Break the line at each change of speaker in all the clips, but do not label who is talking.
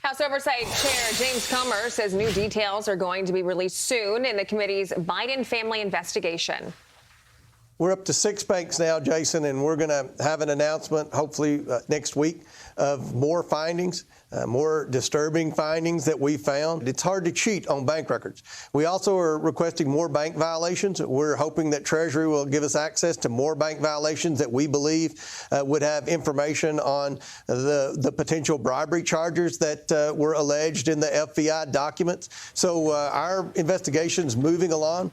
House Oversight Chair James Comer says new details are going to be released soon in the committee's Biden family investigation.
We're up to 6 banks now, Jason, and we're going to have an announcement, hopefully next week, of more findings, more disturbing findings that we found. It's hard to cheat on bank records. We also are requesting more bank violations. We're hoping that Treasury will give us access to more bank violations that we believe would have information on the potential bribery charges that were alleged in the FBI documents. So our investigation's moving along.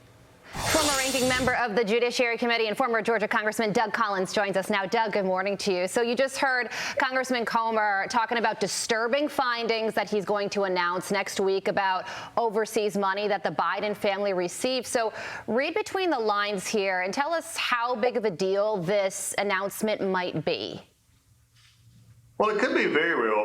Former ranking member of the Judiciary Committee and former Georgia Congressman Doug Collins joins us now. Doug, good morning to you. So you just heard Congressman Comer talking about disturbing findings that he's going to announce next week about overseas money that the Biden family received. So read between the lines here and tell us how big of a deal this announcement might be.
Well, it could be a very real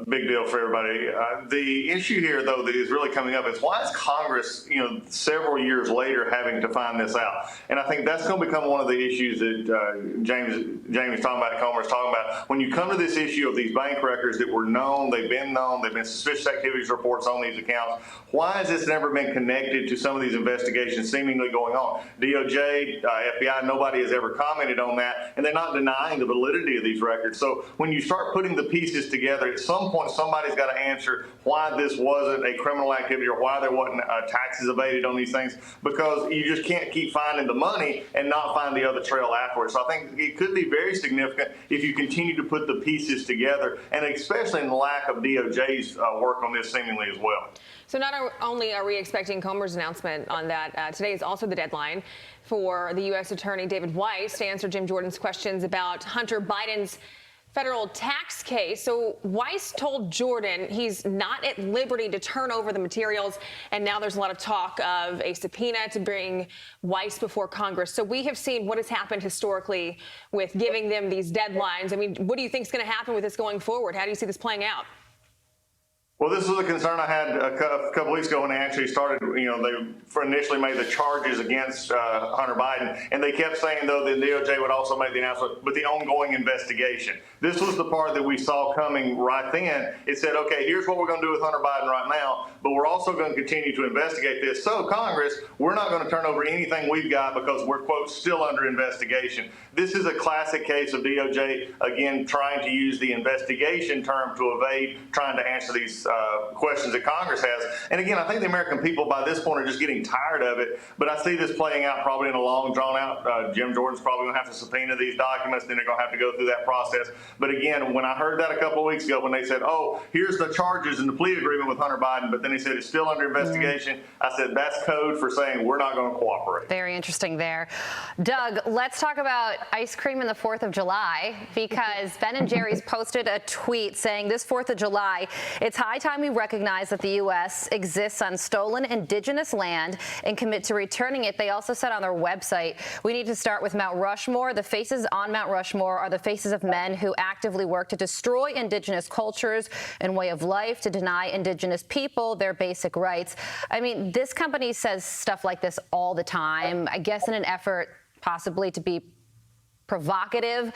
big deal for everybody. The issue here, though, that is really coming up is why is Congress, several years later having to find this out? And I think that's going to become one of the issues that James talking about, Comer's talking about. When you come to this issue of these bank records that were known, they've been suspicious activities reports on these accounts, why has this never been connected to some of these investigations seemingly going on? DOJ, FBI, nobody has ever commented on that, and they're not denying the validity of these records. So when you start putting the pieces together, at some point somebody's got to answer why this wasn't a criminal activity or why there wasn't taxes evaded on these things, because you just can't keep finding the money and not find the other trail afterwards. So I think it could be very significant if you continue to put the pieces together, and especially in the lack of DOJ's work on this seemingly as well.
So not only are we expecting Comer's announcement on that, today is also the deadline for the U.S. Attorney David Weiss to answer Jim Jordan's questions about Hunter Biden's federal tax case. So Weiss told Jordan he's not at liberty to turn over the materials, and now there's a lot of talk of a subpoena to bring Weiss before Congress. So we have seen what has happened historically with giving them these deadlines. I mean, what do you think is going to happen with this going forward? How do you see this playing out?
Well, this was a concern I had a couple weeks ago when they actually started, they initially made the charges against Hunter Biden. And they kept saying, though, that DOJ would also make the announcement, but the ongoing investigation. This was the part that we saw coming right then. It said, okay, here's what we're going to do with Hunter Biden right now, but we're also going to continue to investigate this. So, Congress, we're not going to turn over anything we've got because we're, quote, still under investigation. This is a classic case of DOJ, again, trying to use the investigation term to evade trying to answer these questions that Congress has. And again, I think the American people by this point are just getting tired of it. But I see this playing out probably in a long, drawn out. Jim Jordan's probably going to have to subpoena these documents. Then they're going to have to go through that process. But again, when I heard that a couple of weeks ago, when they said, oh, here's the charges and the plea agreement with Hunter Biden, but then he said it's still under investigation, I said that's code for saying we're not going to cooperate.
Very interesting there. Doug, let's talk about ice cream and the 4th of July, because Ben & Jerry's posted a tweet saying this 4th of July, it's high time we recognize that the U.S. exists on stolen indigenous land and commit to returning it. They also said on their website, we need to start with Mount Rushmore. The faces on Mount Rushmore are the faces of men who actively work to destroy indigenous cultures and way of life, to deny indigenous people their basic rights. I mean, this company says stuff like this all the time, I guess in an effort possibly to be provocative,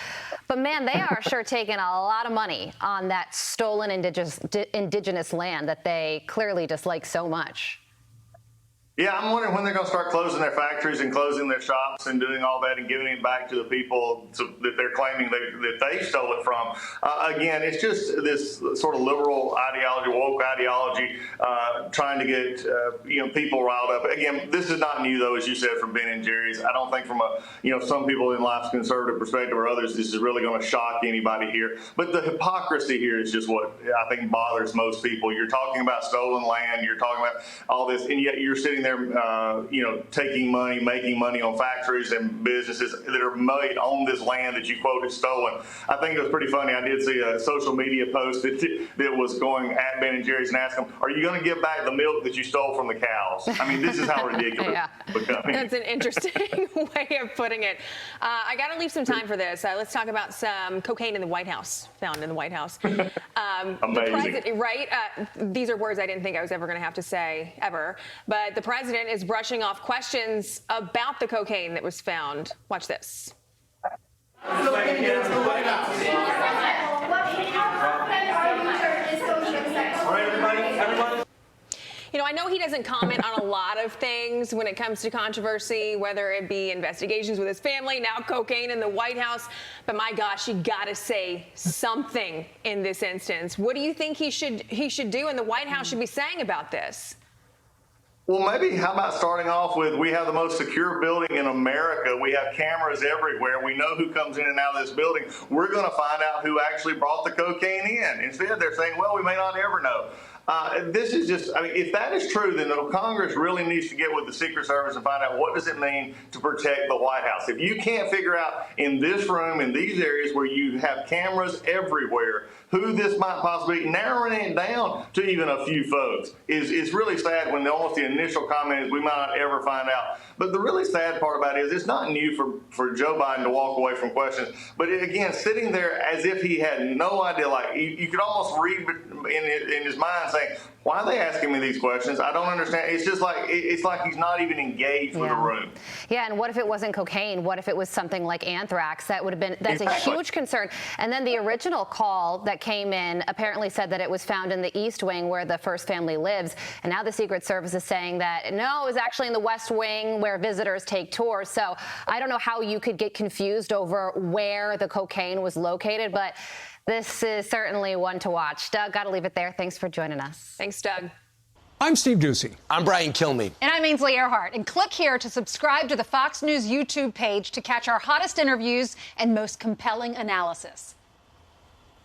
but man, they are sure taking a lot of money on that stolen indigenous land that they clearly dislike so much.
Yeah, I'm wondering when they're going to start closing their factories and closing their shops and doing all that and giving it back to the people that they're claiming that they stole it from. Again, it's just this sort of liberal ideology, woke ideology, trying to get people riled up. Again, this is not new, though, as you said, from Ben & Jerry's. I don't think from some people in life's conservative perspective or others, this is really going to shock anybody here. But the hypocrisy here is just what I think bothers most people. You're talking about stolen land, you're talking about all this, and yet you're sitting there, taking money, making money on factories and businesses that are made on this land that you quote is stolen. I think it was pretty funny. I did see a social media post that was going at Ben & Jerry's and asked them, are you going to give back the milk that you stole from the cows? I mean, this is how ridiculous it's becoming. That's
an interesting way of putting it. I got to leave some time for this. Let's talk about some cocaine in the White House, found in the White House.
Amazing.
The president, right? These are words I didn't think I was ever going to have to say, ever. But the president is brushing off questions about the cocaine that was found. Watch this.
What
You know, I know he doesn't comment on a lot of things when it comes to controversy, whether it be investigations with his family, now cocaine in the White House. But my gosh, you got to say something in this instance. What do you think he should do and the White House should be saying about this?
Well, maybe how about starting off with, we have the most secure building in America. We have cameras everywhere. We know who comes in and out of this building. We're going to find out who actually brought the cocaine in. Instead, they're saying, well, we may not ever know. This is just, I mean, if that is true, then the Congress really needs to get with the Secret Service and find out what does it mean to protect the White House. If you can't figure out in this room, in these areas where you have cameras everywhere, who this might possibly be, narrowing it down to even a few folks is really sad when almost the initial comment is we might not ever find out. But the really sad part about it is it's not new for Joe Biden to walk away from questions. But again, sitting there as if he had no idea, like you could almost read in his mind saying, why are they asking me these questions? I don't understand. It's just like, it's like he's not even engaged with the room.
Yeah, and what if it wasn't cocaine? What if it was something like anthrax? That would have been, that's a huge concern. And then the original call that came in apparently said that it was found in the East Wing where the first family lives. And now the Secret Service is saying that, no, it was actually in the West Wing where visitors take tours. So I don't know how you could get confused over where the cocaine was located, but this is certainly one to watch. Doug, got to leave it there. Thanks for joining us.
Thanks, Doug.
I'm Steve Ducey.
I'm Brian Kilmeade.
And I'm Ainsley Earhart. And click here to subscribe to the Fox News YouTube page to catch our hottest interviews and most compelling analysis.